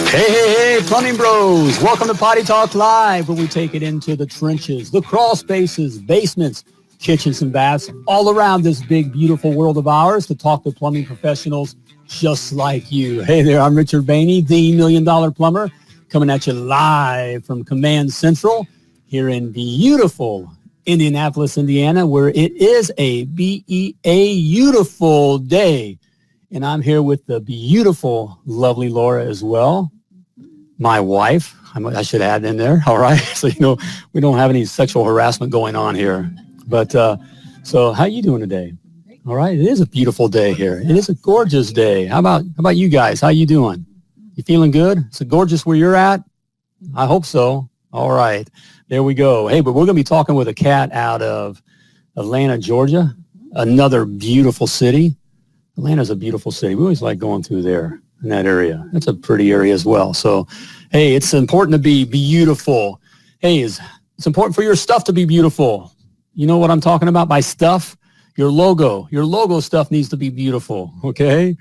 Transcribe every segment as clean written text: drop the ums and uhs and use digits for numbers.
Hey, plumbing bros. Welcome to Potty Talk Live, where we take it into the trenches, the crawl spaces, basements, kitchens and baths, all around this big, beautiful world of ours to talk to plumbing professionals just like you. Hey there, I'm Richard Behney, the $1 Million Plumber, coming at you live from Command Central here in beautiful Indianapolis, Indiana, where it is a beautiful day. And I'm here with the beautiful, lovely Laura as well. My wife, I should add in there, all right? So, we don't have any sexual harassment going on here. But, so how you doing today? All right, it is a beautiful day here. It is a gorgeous day. How about you guys? How you doing? You feeling good? Is it gorgeous where you're at? I hope so. All right, there we go. Hey, but we're going to be talking with a cat out of Atlanta, Georgia, another beautiful city. Atlanta's a beautiful city. We always like going through there in that area. That's a pretty area as well. So, hey, it's important to be beautiful. Hey, it's important for your stuff to be beautiful. You know what I'm talking about by stuff? Your logo. Your logo stuff needs to be beautiful, okay?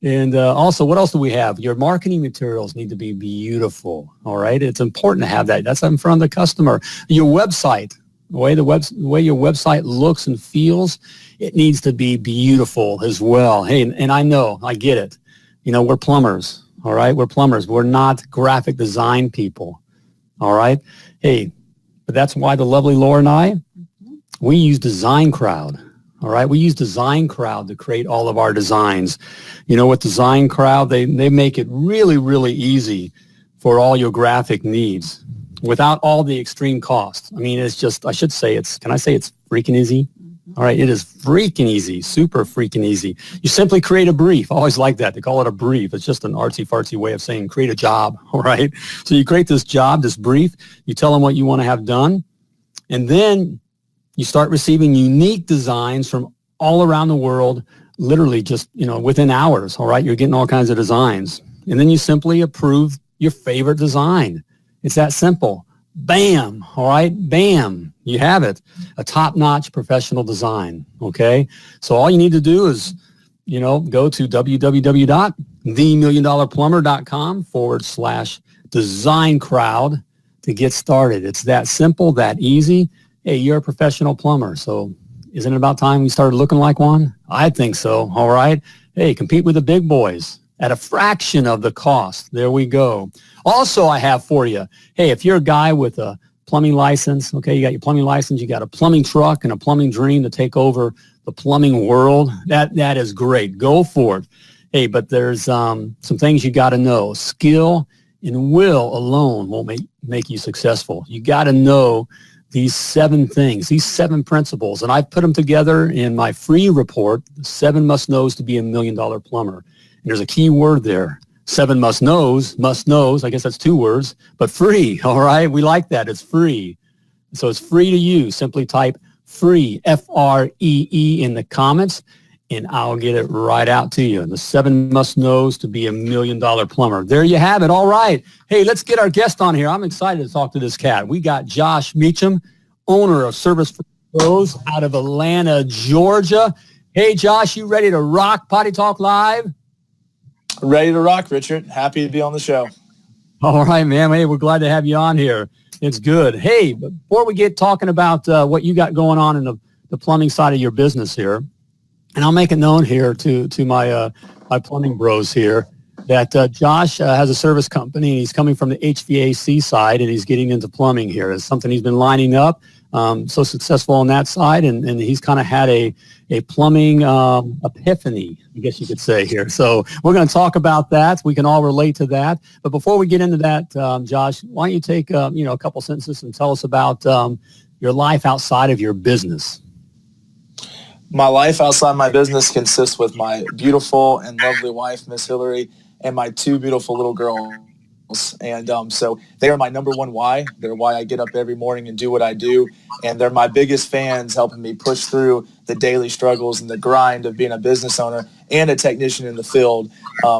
And also, what else do we have? Your marketing materials need to be beautiful, all right? It's important to have that. That's in front of the customer. Your website, the way your website looks and feels, it needs to be beautiful as well. Hey, and I know, I get it. We're plumbers, all right? We're plumbers. We're not graphic design people, all right? Hey, but that's why the lovely Laura and I, we use Design Crowd, all right? We use Design Crowd to create all of our designs. With Design Crowd, they make it really, really easy for all your graphic needs without all the extreme costs. I mean, it's just, can I say it's freaking easy? All right, it is freaking easy, super freaking easy. You simply create a brief. I always like that. They call it a brief. It's just an artsy-fartsy way of saying create a job, all right? So you create this job, this brief. You tell them what you want to have done, and then you start receiving unique designs from all around the world, literally just, within hours, all right? You're getting all kinds of designs. And then you simply approve your favorite design. It's that simple. Bam, all right, bam, you have it. A top-notch professional design, okay? So all you need to do is, go to www.themilliondollarplumber.com/design crowd to get started. It's that simple, that easy. Hey, you're a professional plumber, so isn't it about time we started looking like one? I think so, all right? Hey, compete with the big boys at a fraction of the cost. There we go. Also, I have for you, hey, if you're a guy with a plumbing license, okay, you got your plumbing license, you got a plumbing truck and a plumbing dream to take over the plumbing world, that is great. Go for it. Hey, but there's some things you got to know. Skill and will alone won't make you successful. You got to know these 7 things, these 7 principles, and I've put them together in my free report, 7 Must Knows to be $1 Million Plumber. And there's a key word there. 7 must knows, I guess that's 2 words, but free, all right? We like that. It's free. So it's free to use. Simply type free, F-R-E-E, in the comments, and I'll get it right out to you. The 7 must knows to be $1 million plumber. There you have it. All right. Hey, let's get our guest on here. I'm excited to talk to this cat. We got Josh Meacham, owner of Service for Pros out of Atlanta, Georgia. Hey, Josh, you ready to rock Potty Talk Live? Ready to rock, Richard. Happy to be on the show. All right, man. Hey, we're glad to have you on here. It's good. Hey, before we get talking about what you got going on in the plumbing side of your business here, and I'll make it known here to my plumbing bros here that Josh has a service company, and he's coming from the HVAC side, and he's getting into plumbing here. It's something he's been lining up. So successful on that side, and he's kind of had a plumbing epiphany, I guess you could say here. So we're going to talk about that. We can all relate to that. But before we get into that, Josh, why don't you take a couple sentences and tell us about your life outside of your business? My life outside my business consists with my beautiful and lovely wife, Miss Hillary, and my 2 beautiful little girls. And so they are my number one why. They're why I get up every morning and do what I do. And they're my biggest fans, helping me push through the daily struggles and the grind of being a business owner and a technician in the field.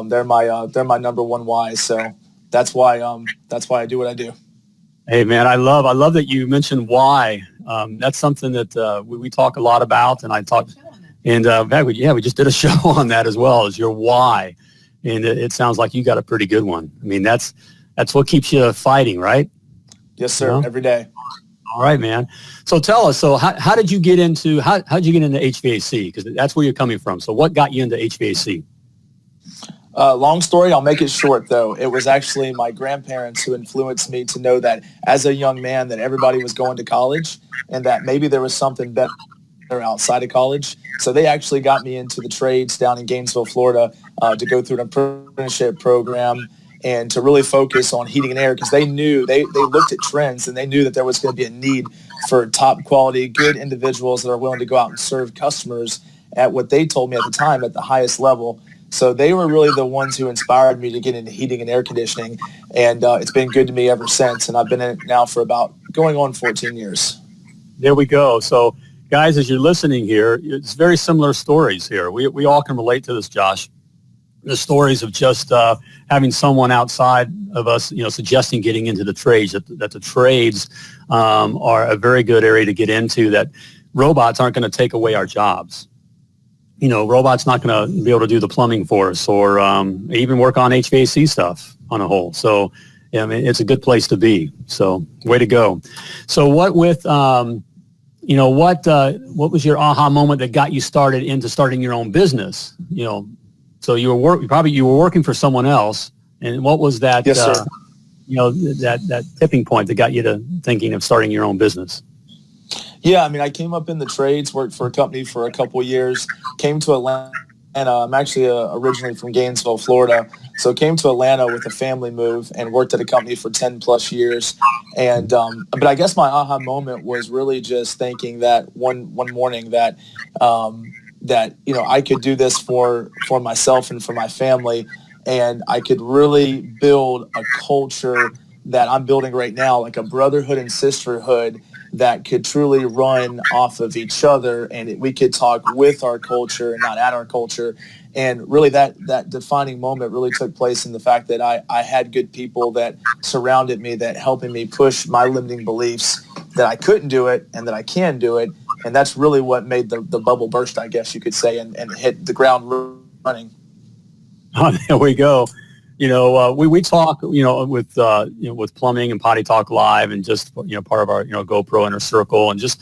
They're my number one why. So that's why I do what I do. Hey, man, I love that you mentioned why. That's something that we talk a lot about, and I talk. And in fact, we just did a show on that as well, as your why. And it sounds like you got a pretty good one. I mean, that's what keeps you fighting, right? Yes, sir. You know? Every day. All right, man. So tell us, how did you get into, how'd you get into HVAC? Because that's where you're coming from. So what got you into HVAC? Long story, I'll make it short though. It was actually my grandparents who influenced me to know that as a young man that everybody was going to college and that maybe there was something better outside of college. So they actually got me into the trades down in Gainesville, Florida, to go through an apprenticeship program and to really focus on heating and air, because they knew, they looked at trends and they knew that there was going to be a need for top quality, good individuals that are willing to go out and serve customers at what they told me at the time at the highest level. So they were really the ones who inspired me to get into heating and air conditioning, and it's been good to me ever since, and I've been in it now for about going on 14 years. There we go. So guys, as you're listening here, it's very similar stories here. We all can relate to this, Josh. The stories of just having someone outside of us, suggesting getting into the trades, that the trades are a very good area to get into, that robots aren't going to take away our jobs. Robots not going to be able to do the plumbing for us or even work on HVAC stuff on a whole. So, I mean, it's a good place to be. So, way to go. So, what with, what was your aha moment that got you started into starting your own business? So you were working for someone else, and what was that? Yes, sir. That tipping point that got you to thinking of starting your own business. Yeah, I mean, I came up in the trades, worked for a company for a couple of years, came to Atlanta. I'm actually originally from Gainesville, Florida, so came to Atlanta with a family move and worked at a company for 10 plus years. And but I guess my aha moment was really just thinking that one morning that I could do this for myself and for my family, and I could really build a culture that I'm building right now, like a brotherhood and sisterhood that could truly run off of each other, and we could talk with our culture and not at our culture. And really that defining moment really took place in the fact that I had good people that surrounded me, that helping me push my limiting beliefs that I couldn't do it and that I can do it. And that's really what made the bubble burst, I guess you could say, and hit the ground running. Oh, there we go. We talk, with plumbing and Potty Talk Live, and just, part of our, GoPro Inner Circle, and just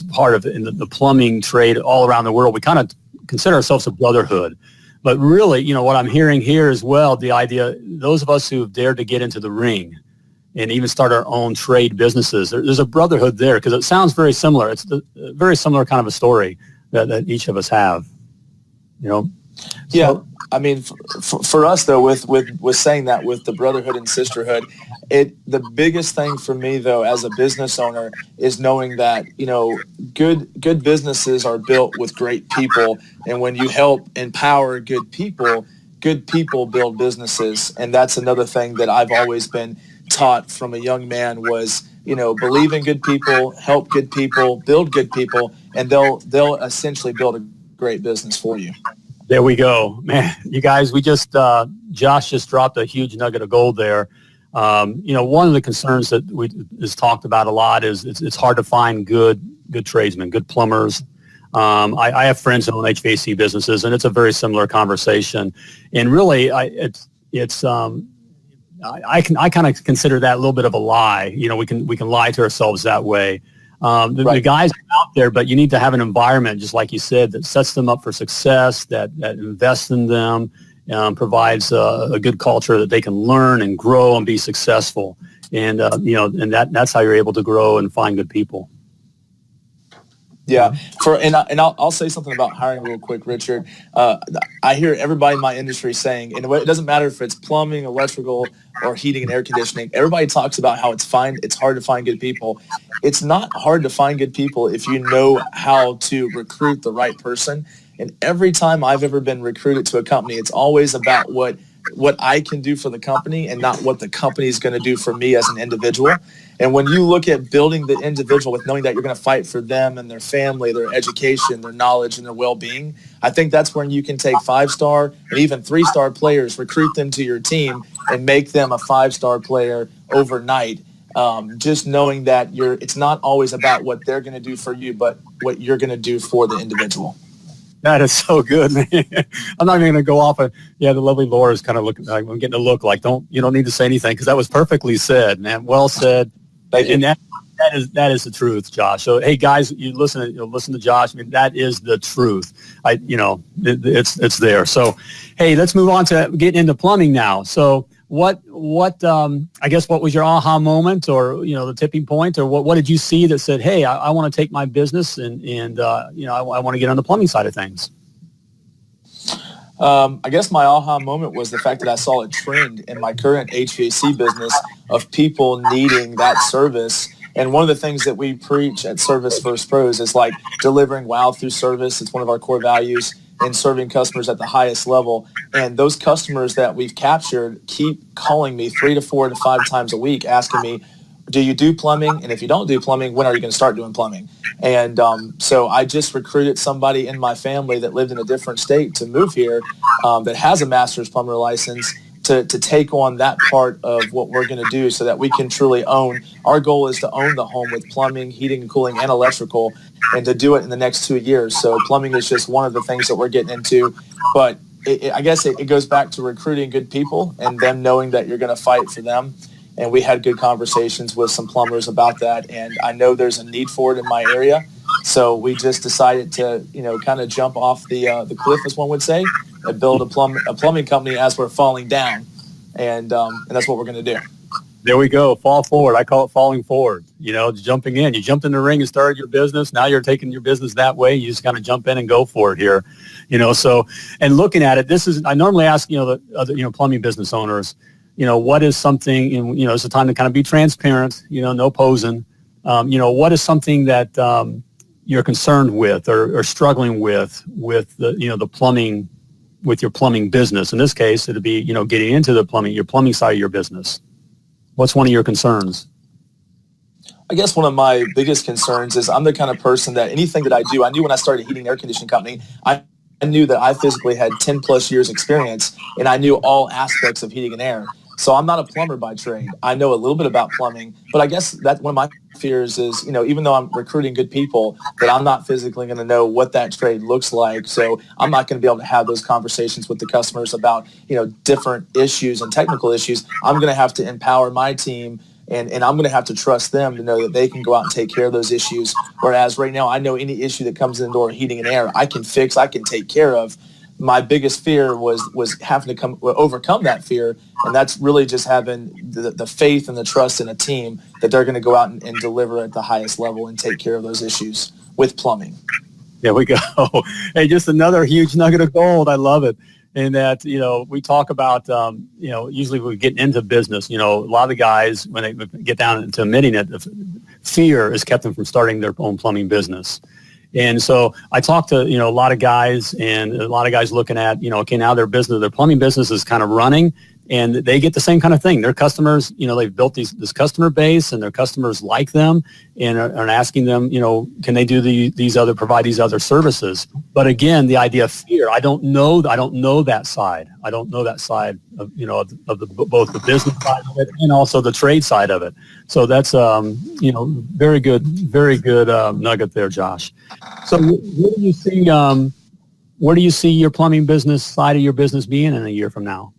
part of in the plumbing trade all around the world. We kind of consider ourselves a brotherhood. But really, what I'm hearing here as well, the idea, those of us who have dared to get into the ring and even start our own trade businesses, there's a brotherhood there, because it sounds very similar. It's a very similar kind of a story that each of us have, Yeah. So, I mean, for us though, with saying that, with the brotherhood and sisterhood, the biggest thing for me though, as a business owner, is knowing that good businesses are built with great people, and when you help empower good people build businesses. And that's another thing that I've always been taught from a young man was, believe in good people, help good people, build good people, and they'll essentially build a great business for you. there we go, man. You guys, Josh just dropped a huge nugget of gold there. One of the concerns that is talked about a lot is it's hard to find good tradesmen, good plumbers. I have friends that own HVAC businesses, and it's a very similar conversation. And really, I kind of consider that a little bit of a lie. We can lie to ourselves that way. The guys are out there, but you need to have an environment, just like you said, that sets them up for success, that invests in them, provides a good culture that they can learn and grow and be successful. And that's how you're able to grow and find good people. Yeah, I'll say something about hiring real quick, Richard. I hear everybody in my industry saying, and it doesn't matter if it's plumbing, electrical, or heating and air conditioning. Everybody talks about how it's hard to find good people. It's not hard to find good people if you know how to recruit the right person. And every time I've ever been recruited to a company, it's always about what I can do for the company and not what the company is going to do for me as an individual. And when you look at building the individual with knowing that you're going to fight for them and their family, their education, their knowledge, and their well-being, I think that's when you can take 5-star and even 3-star players, recruit them to your team, and make them a 5-star player overnight. Just knowing that it's not always about what they're going to do for you, but what you're going to do for the individual. That is so good, man. I'm not even going to go off of, the lovely Laura is kind of looking, I'm getting a look like, you don't need to say anything because that was perfectly said, man. Well said. Thank you. And that is the truth, Josh. So, hey guys, you listen to Josh. I mean, that is the truth. It's there. So, hey, let's move on to getting into plumbing now. So what I guess what was your aha moment or, the tipping point or what did you see that said, hey, I want to take my business and I want to get on the plumbing side of things? I guess my aha moment was the fact that I saw a trend in my current HVAC business of people needing that service. And one of the things that we preach at Service First Pros is like delivering wow through service. It's one of our core values in serving customers at the highest level. And those customers that we've captured keep calling me 3 to 4 to 5 times a week asking me, do you do plumbing? And if you don't do plumbing, when are you going to start doing plumbing? And so I just recruited somebody in my family that lived in a different state to move here that has a master's plumber license to take on that part of what we're going to do so that we can truly own. Our goal is to own the home with plumbing, heating and cooling, and electrical, and to do it in the next 2 years. So plumbing is just one of the things that we're getting into. But I guess it goes back to recruiting good people and them knowing that you're going to fight for them. And we had good conversations with some plumbers about that. And I know there's a need for it in my area. So we just decided to, kind of jump off the cliff, as one would say, and build a plumbing company as we're falling down. And that's what we're going to do. There we go. Fall forward. I call it falling forward. Jumping in. You jumped in the ring and started your business. Now you're taking your business that way. You just kind of jump in and go for it here. So, and looking at it, I normally ask, the other, plumbing business owners, what is something, and, it's a time to kind of be transparent, no posing. What is something that you're concerned with or struggling with the, the plumbing, with your plumbing business? In this case, it'd be, getting into the plumbing, your plumbing side of your business. What's one of your concerns? I guess one of my biggest concerns is I'm the kind of person that anything that I do, I knew when I started a heating and air conditioning company, I knew that I physically had 10 plus years experience and I knew all aspects of heating and air. So I'm not a plumber by trade. I know a little bit about plumbing, but I guess that one of my fears is, even though I'm recruiting good people, that I'm not physically going to know what that trade looks like. So I'm not going to be able to have those conversations with the customers about, different issues and technical issues. I'm going to have to empower my team and I'm going to have to trust them to know that they can go out and take care of those issues. Whereas right now, I know any issue that comes in the door, heating and air, I can fix, I can take care of. My biggest fear was having to overcome that fear, and that's really just having the faith and the trust in a team that they're going to go out and deliver at the highest level and take care of those issues with plumbing. There we go. Hey, just another huge nugget of gold. I love it. And that, we talk about, usually we get into business, a lot of the guys, when they get down into admitting it, fear has kept them from starting their own plumbing business. And so I talked to, a lot of guys and a lot of guys looking at, okay, now their plumbing business is kind of running and they get the same kind of thing. Their customers, they've built this customer base and their customers like them and are asking them, can they do provide these other services? But again, the idea of fear, I don't know that side. I don't know that side of, both the business side of it and also the trade side of it. So that's, very good nugget there, Josh. So where do you see your plumbing business side of your business being in a year from now?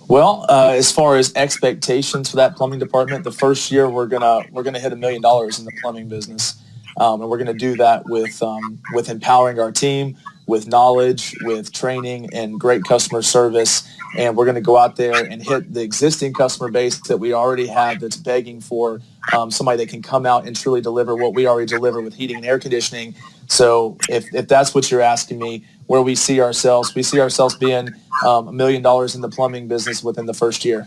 Well, as far as expectations for that plumbing department, the first year we're gonna hit $1 million in the plumbing business, and we're gonna do that with empowering our team, with knowledge, with training, and great customer service. And we're gonna go out there and hit the existing customer base that we already have that's begging for somebody that can come out and truly deliver what we already deliver with heating and air conditioning. So if that's what you're asking me, where we see ourselves being $1 million in the plumbing business within the first year.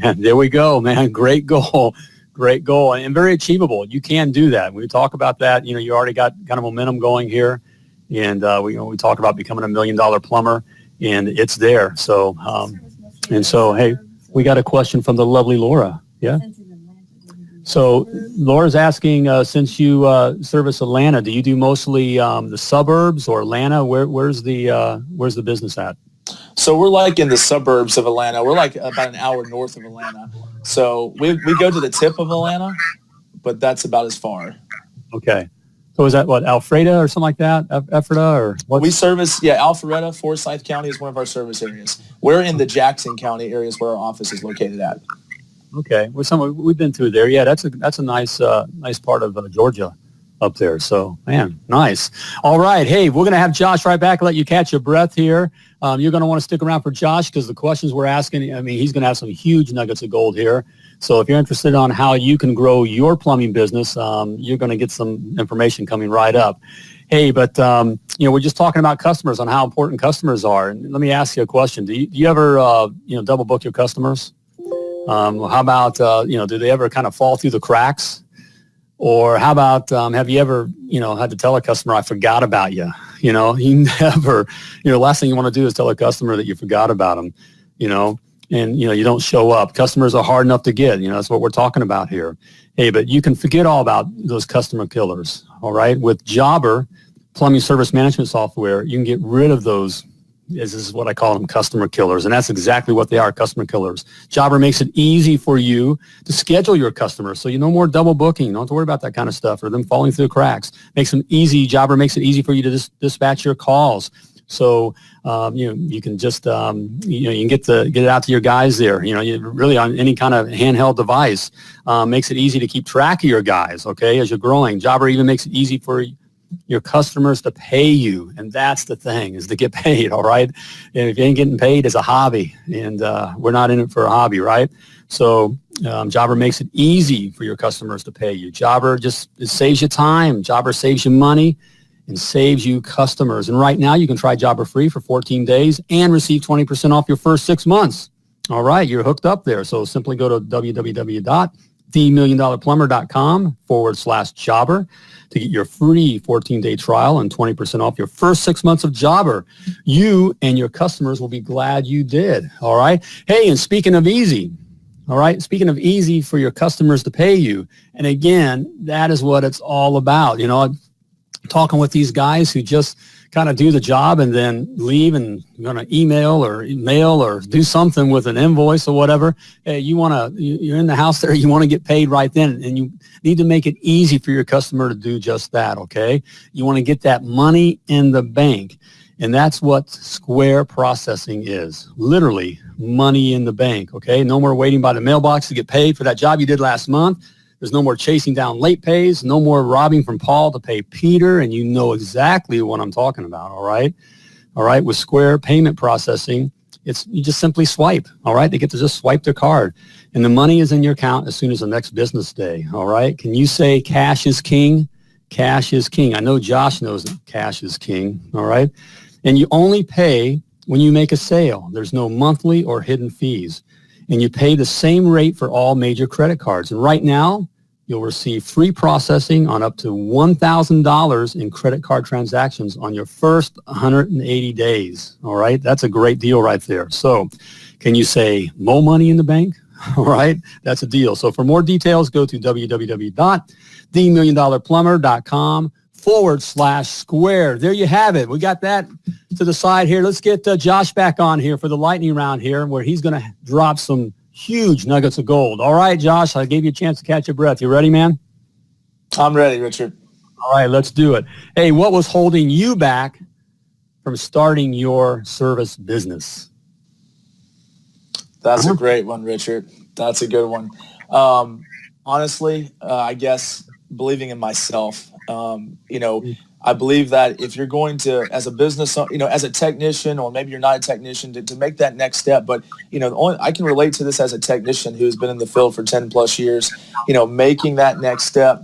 And there we go, man. Great goal, and very achievable. You can do that. We talk about that. You already got kind of momentum going here, and we talk about becoming $1 million plumber, and it's there. So, hey, we got a question from the lovely Laura. Yeah. So Laura's asking, since you service Atlanta, do you do mostly the suburbs or Atlanta? Where's the business at? So we're like in the suburbs of Atlanta. We're like about an hour north of Atlanta. So we go to the tip of Atlanta, but that's about as far. Okay. So is that what, Alfreda or something like that? Ephrata or what? We service, Alpharetta, Forsyth County is one of our service areas. We're in the Jackson County areas where our office is located at. Okay, well, we've been through there. Yeah, that's a nice part of Georgia up there. So, man, nice. All right, hey, we're gonna have Josh right back. Let you catch your breath here. You're gonna want to stick around for Josh because the questions we're asking. I mean, he's gonna have some huge nuggets of gold here. So, if you're interested on how you can grow your plumbing business, you're gonna get some information coming right up. Hey, but we're just talking about customers on how important customers are. And let me ask you a question. Do you ever double book your customers? How about, do they ever kind of fall through the cracks? Or how about, have you ever, had to tell a customer, I forgot about you? You never, last thing you want to do is tell a customer that you forgot about them, and, you don't show up. Customers are hard enough to get, that's what we're talking about here. Hey, but you can forget all about those customer killers, all right? With Jobber, plumbing service management software, you can get rid of those. This is what I call them, customer killers, and that's exactly what they are, customer killers. Jobber makes it easy for you to schedule your customers, so no more double booking. You don't have to worry about that kind of stuff or them falling through the cracks. Makes them easy. Jobber makes it easy for you to dispatch your calls. So you can just you can get it out to your guys there. You really on any kind of handheld device. Makes it easy to keep track of your guys. Okay, as you're growing, Jobber even makes it easy for your customers to pay you, and that's the thing, is to get paid. All right, and if you ain't getting paid, it's a hobby, and we're not in it for a hobby, right? So Jobber makes it easy for your customers to pay you. Jobber it saves you time. Jobber saves you money and saves you customers. And right now you can try Jobber free for 14 days and receive 20% off your first 6 months. All right, you're hooked up there. So simply go to www.themilliondollarplumber.com/Jobber to get your free 14-day trial and 20% off your first 6 months of Jobber. You and your customers will be glad you did. All right. Hey, and speaking of easy, all right, speaking of easy for your customers to pay you, and again, that is what it's all about. Talking with these guys who just kind of do the job and then leave and going to email or mail or do something with an invoice or whatever. Hey, you're in the house there, you want to get paid right then, and you need to make it easy for your customer to do just that, okay? You want to get that money in the bank, and that's what Square processing is, literally money in the bank, okay? No more waiting by the mailbox to get paid for that job you did last month. There's no more chasing down late pays, no more robbing from Paul to pay Peter, and you know exactly what I'm talking about, all right? All right, with Square payment processing, you just simply swipe, all right? They get to just swipe their card, and the money is in your account as soon as the next business day, all right? Can you say cash is king? Cash is king. I know Josh knows that cash is king, all right? And you only pay when you make a sale. There's no monthly or hidden fees. And you pay the same rate for all major credit cards. And right now, you'll receive free processing on up to $1,000 in credit card transactions on your first 180 days. All right, that's a great deal right there. So can you say more money in the bank? All right, that's a deal. So for more details, go to www.themilliondollarplumber.com/Square. There you have it. We got that to the side here. Let's get Josh back on here for the lightning round here, where he's going to drop some huge nuggets of gold. All right, Josh, I gave you a chance to catch your breath. You ready, man? I'm ready, Richard. All right, let's do it. Hey, what was holding you back from starting your service business? That's a great one, Richard. That's a good one. Honestly, I guess believing in myself. I believe that if you're going to, as a business, as a technician, or maybe you're not a technician, to make that next step. But, I can relate to this as a technician who's been in the field for 10 plus years, making that next step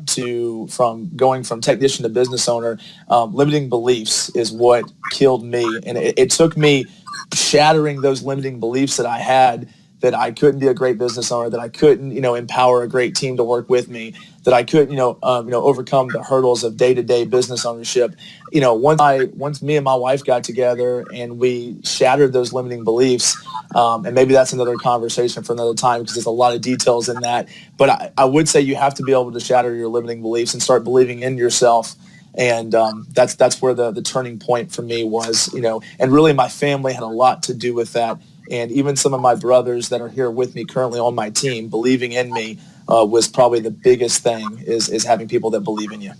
from going from technician to business owner. Limiting beliefs is what killed me. And it took me shattering those limiting beliefs that I had, that I couldn't be a great business owner, that I couldn't, empower a great team to work with me, that I couldn't, overcome the hurdles of day-to-day business ownership. Once me and my wife got together and we shattered those limiting beliefs, and maybe that's another conversation for another time because there's a lot of details in that. But I would say you have to be able to shatter your limiting beliefs and start believing in yourself. And that's where the turning point for me was, and really my family had a lot to do with that. And even some of my brothers that are here with me currently on my team, believing in me was probably the biggest thing, is having people that believe in you.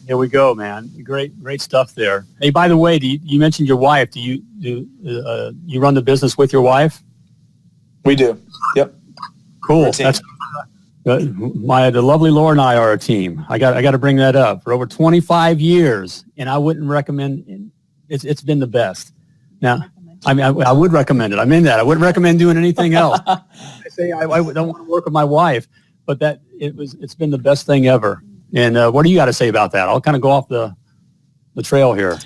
Here we go, man. Great stuff there. Hey, by the way, you mentioned your wife. Do you run the business with your wife? We do. Yep. Cool. That's the lovely Laura and I are a team. I got to bring that up for over 25 years, and I wouldn't recommend. It's been the best. Now, I mean, I would recommend it. I mean that I wouldn't recommend doing anything else. I say I don't want to work with my wife, but it's been the best thing ever. And what do you got to say about that? I'll kind of go off the trail here.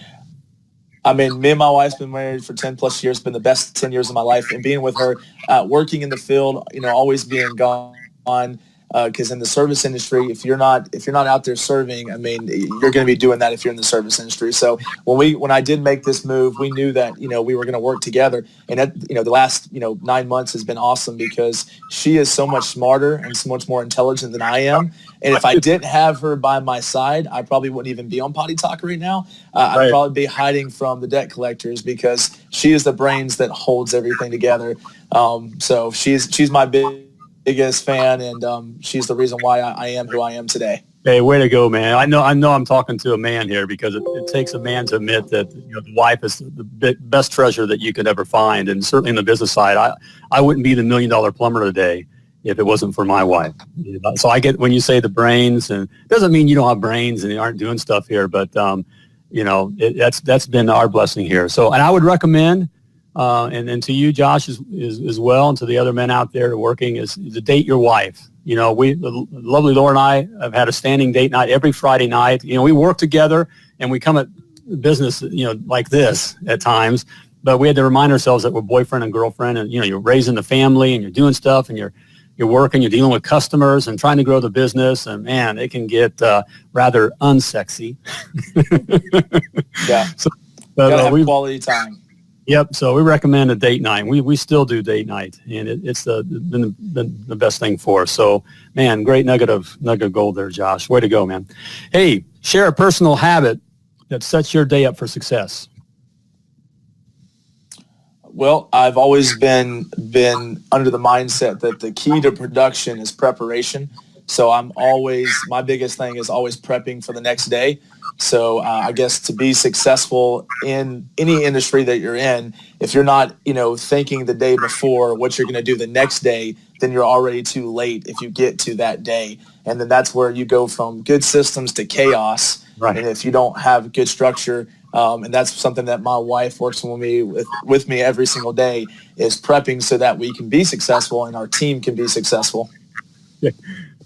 I mean, me and my wife's been married for 10 plus years, been the best 10 years of my life. And being with her, working in the field, always being gone, because in the service industry, if you're not out there serving, I mean, you're going to be doing that if you're in the service industry. So when I did make this move, we knew that, we were going to work together. And that, the last, 9 months has been awesome because she is so much smarter and so much more intelligent than I am. And if I didn't have her by my side, I probably wouldn't even be on Potty Talk right now. I'd probably be hiding from the debt collectors because she is the brains that holds everything together. So she's my biggest fan, and she's the reason why I am who I am today. Hey, way to go, man. I know I'm talking to a man here because it takes a man to admit that the wife is the best treasure that you could ever find. And certainly in the business side, I wouldn't be the $1 million plumber today if it wasn't for my wife. So I get when you say the brains, and it doesn't mean you don't have brains and you aren't doing stuff here, but that's been our blessing here. So, and I would recommend, and to you, Josh, as well, and to the other men out there working, is to date your wife. The lovely Laura and I have had a standing date night every Friday night. We work together and we come at business, like this at times, but we had to remind ourselves that we're boyfriend and girlfriend, and, you're raising the family and you're doing stuff and you're working, you're dealing with customers and trying to grow the business, and man, it can get rather unsexy. Yeah. So, gotta have quality time. Yep. So we recommend a date night. We still do date night, and it's been the best thing for us. So, man, great nugget of gold there, Josh. Way to go, man. Hey, share a personal habit that sets your day up for success. Well, I've always been under the mindset that the key to production is preparation. So my biggest thing is always prepping for the next day. So I guess to be successful in any industry that you're in, if you're not, thinking the day before what you're going to do the next day, then you're already too late if you get to that day. And then that's where you go from good systems to chaos. Right. And if you don't have good structure, and that's something that my wife works with me every single day, is prepping so that we can be successful and our team can be successful.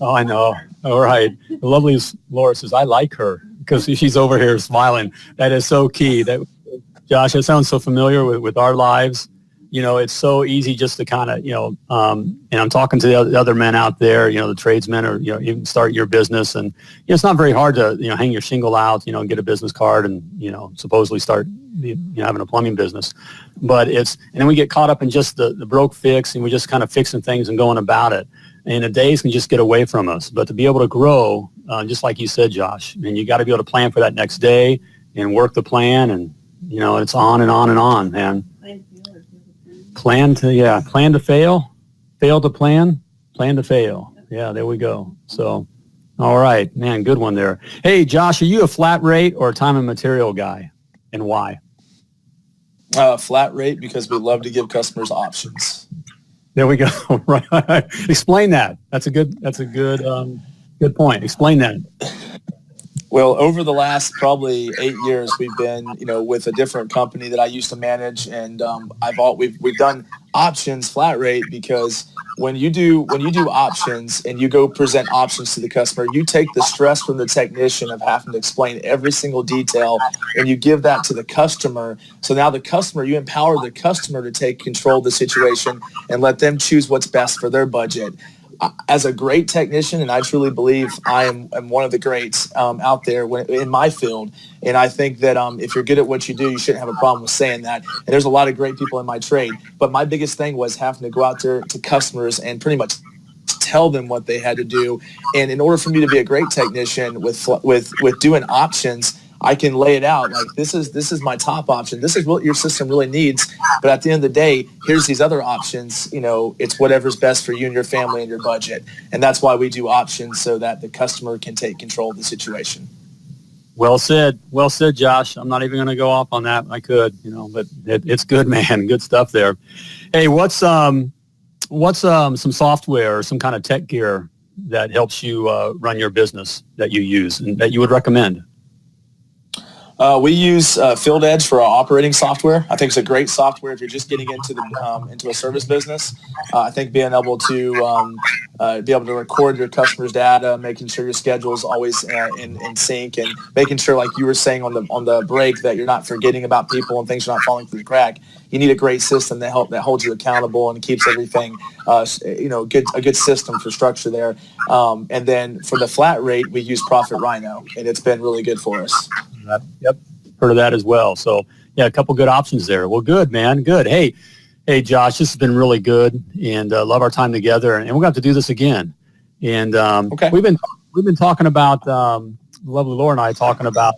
Oh, I know. All right. The lovely Laura says, I like her, because she's over here smiling. That is so key. Josh, it sounds so familiar with our lives. It's so easy just to kind of, and I'm talking to the other men out there, the tradesmen, or, you can start your business, and it's not very hard to, hang your shingle out, get a business card and, supposedly start, having a plumbing business. But and then we get caught up in just the broke fix, and we're just kind of fixing things and going about it. And the days can just get away from us. But to be able to grow, just like you said, Josh, and you got to be able to plan for that next day and work the plan, and, it's on and on and on, man. Plan to fail to plan to fail. Yeah, there we go. So, all right, man, good one there. Hey, Josh, are you a flat rate or a time and material guy, and why? Flat rate, because we love to give customers options. There we go. Right. Explain that. That's a good good point. Explain that. Well, over the last probably 8 years, we've been, with a different company that I used to manage, and we've done options flat rate, because when you do options and you go present options to the customer, you take the stress from the technician of having to explain every single detail, and you give that to the customer. So now you empower the customer to take control of the situation and let them choose what's best for their budget. As a great technician, and I truly believe I am one of the greats out there in my field, and I think that if you're good at what you do, you shouldn't have a problem with saying that. And there's a lot of great people in my trade, but my biggest thing was having to go out there to customers and pretty much tell them what they had to do. And in order for me to be a great technician with doing options, I can lay it out like, this is my top option. This is what your system really needs. But at the end of the day, here's these other options. It's whatever's best for you and your family and your budget. And that's why we do options, so that the customer can take control of the situation. Well said. Well said, Josh. I'm not even going to go off on that. I could, but it's good, man. Good stuff there. Hey, what's some software or some kind of tech gear that helps you run your business that you use and that you would recommend? We use Field Edge for our operating software. I think it's a great software if you're just getting into a service business. I think being able to record your customers' data, making sure your schedule is always in sync, and making sure, like you were saying on the break, that you're not forgetting about people and things are not falling through the crack. You need a great system that holds you accountable and keeps everything, a good system for structure there. And then for the flat rate, we use Profit Rhino, and it's been really good for us. Yep, heard of that as well. So yeah, a couple good options there. Well, good, man, good. Hey, Josh, this has been really good, and love our time together. And we're going to have to do this again. And okay. We've been talking about lovely Laura and I talking about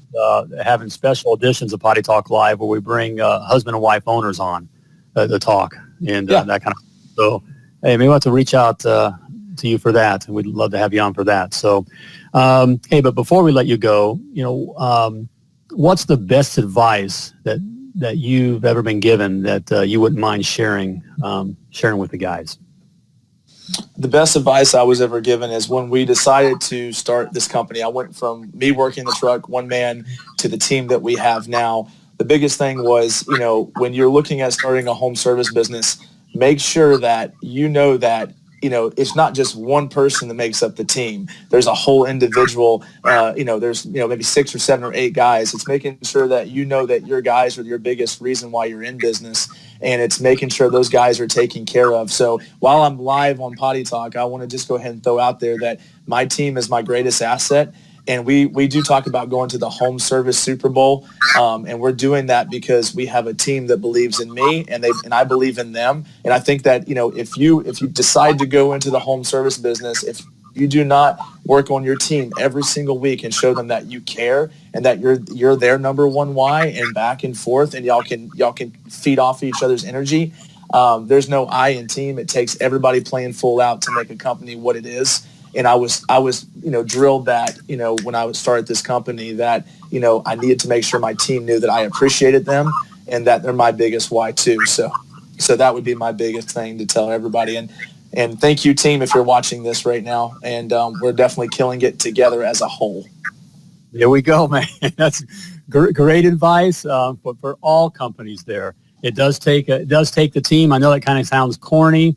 having special editions of Potty Talk Live where we bring husband and wife owners on to talk and that kind of. So hey, maybe we'll have to reach out to you for that, and we'd love to have you on for that. So hey, but before we let you go, what's the best advice that you've ever been given that you wouldn't mind sharing with the guys? The best advice I was ever given is when we decided to start this company. I went from me working the truck, one man, to the team that we have now. The biggest thing was, when you're looking at starting a home service business, make sure that that it's not just one person that makes up the team. There's a whole individual, there's, maybe 6 or 7 or 8 guys. It's making sure that that your guys are your biggest reason why you're in business, and it's making sure those guys are taken care of. So while I'm live on Potty Talk, I want to just go ahead and throw out there that my team is my greatest asset. And we do talk about going to the home service Super Bowl, and we're doing that because we have a team that believes in me, and I believe in them. And I think that if you decide to go into the home service business, if you do not work on your team every single week and show them that you care and that you're their number one why, and back and forth, and y'all can feed off each other's energy. There's no I in team. It takes everybody playing full out to make a company what it is. And I was drilled that, when I started this company, that, I needed to make sure my team knew that I appreciated them and that they're my biggest why too. So that would be my biggest thing to tell everybody. And thank you, team, if you're watching this right now. And we're definitely killing it together as a whole. There we go, man. That's great advice for all companies there. It does take the team. I know that kind of sounds corny.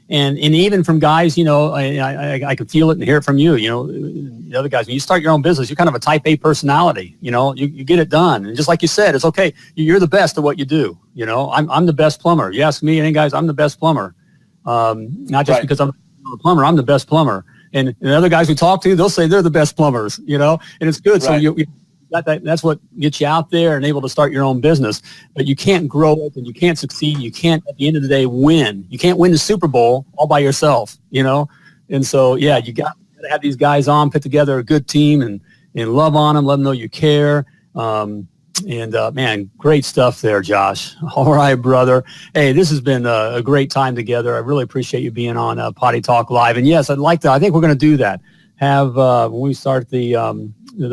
And even from guys, I can feel it and hear it from you, the other guys. When you start your own business, you're kind of a type A personality, you get it done. And just like you said, it's okay. You're the best at what you do. I'm the best plumber. You ask me, and guys, I'm the best plumber. Not just because I'm a plumber, I'm the best plumber. And other guys we talk to, they'll say they're the best plumbers, and it's good. Right. So that's what gets you out there and able to start your own business. But you can't grow it, and you can't succeed. You can't, at the end of the day, win. You can't win the Super Bowl all by yourself, And so, yeah, you got to have these guys on, put together a good team, and love on them, let them know you care. Man, great stuff there, Josh. All right, brother. Hey, this has been a great time together. I really appreciate you being on Potty Talk Live. And yes, I think we're going to do that. Have when we start the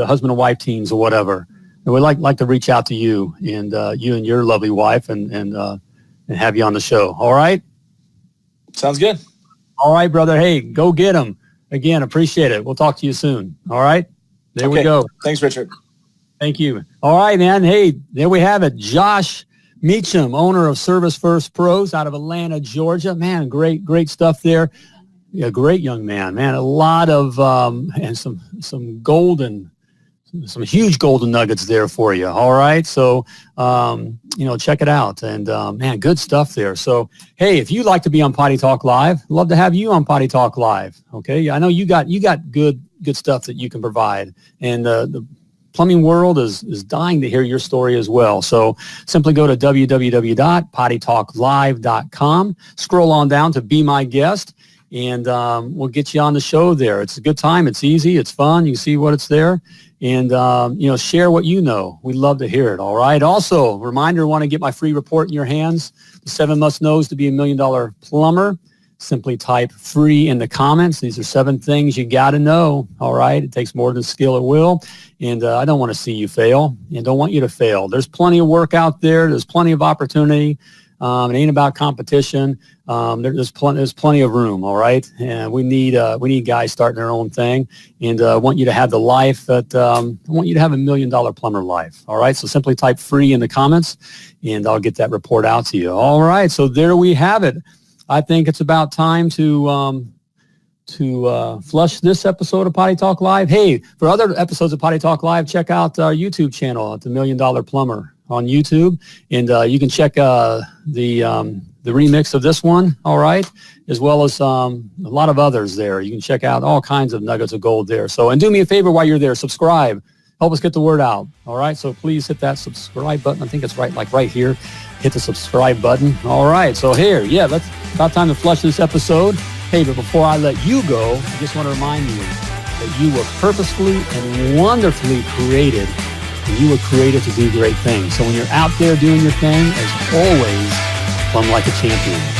husband and wife teams or whatever, and we'd like to reach out to you and your lovely wife and have you on the show. All right. Sounds good. All right, brother. Hey, go get them. Again, appreciate it. We'll talk to you soon. All right. There we go. Thanks, Richard. Thank you. All right, man. Hey, there we have it. Josh Meacham, owner of Service First Pros out of Atlanta, Georgia. Man, great stuff there. Yeah, great young man. Man, a lot of and some huge golden nuggets there for you. All right, so check it out, and man, good stuff there. So hey, if you'd like to be on Potty Talk Live, love to have you on Potty Talk Live. Okay, I know you got good stuff that you can provide, and the plumbing world is dying to hear your story as well. So simply go to www.pottytalklive.com, scroll on down to Be My Guest, and we'll get you on the show there. It's a good time. It's easy. It's fun. You can see what it's there. And, share what you know. We'd love to hear it, all right? Also, reminder, want to get my free report in your hands, the 7 must-knows to be $1 million plumber. simply type free in the comments. These are 7 things you got to know. All right. It takes more than skill or will. And I don't want to see you fail and don't want you to fail. There's plenty of work out there. There's plenty of opportunity. It ain't about competition. There's plenty of room. All right. And we need guys starting their own thing. And I want you to have the life that, I want you to have $1 million plumber life. All right. So simply type free in the comments and I'll get that report out to you. All right. So there we have it. I think it's about time to flush this episode of Potty Talk Live. Hey, for other episodes of Potty Talk Live, check out our YouTube channel at the $1 Million Plumber on YouTube, and you can check the remix of this one. All right, as well as a lot of others there. You can check out all kinds of nuggets of gold there. So, and do me a favor while you're there, subscribe. Help us get the word out. All right, so please hit that subscribe button. I think it's right here. Hit the subscribe button. All right, so here, it's about time to flush this episode. Hey, but before I let you go, I just want to remind you that you were purposefully and wonderfully created, and you were created to do great things. So when you're out there doing your thing, as always, plumb like a champion.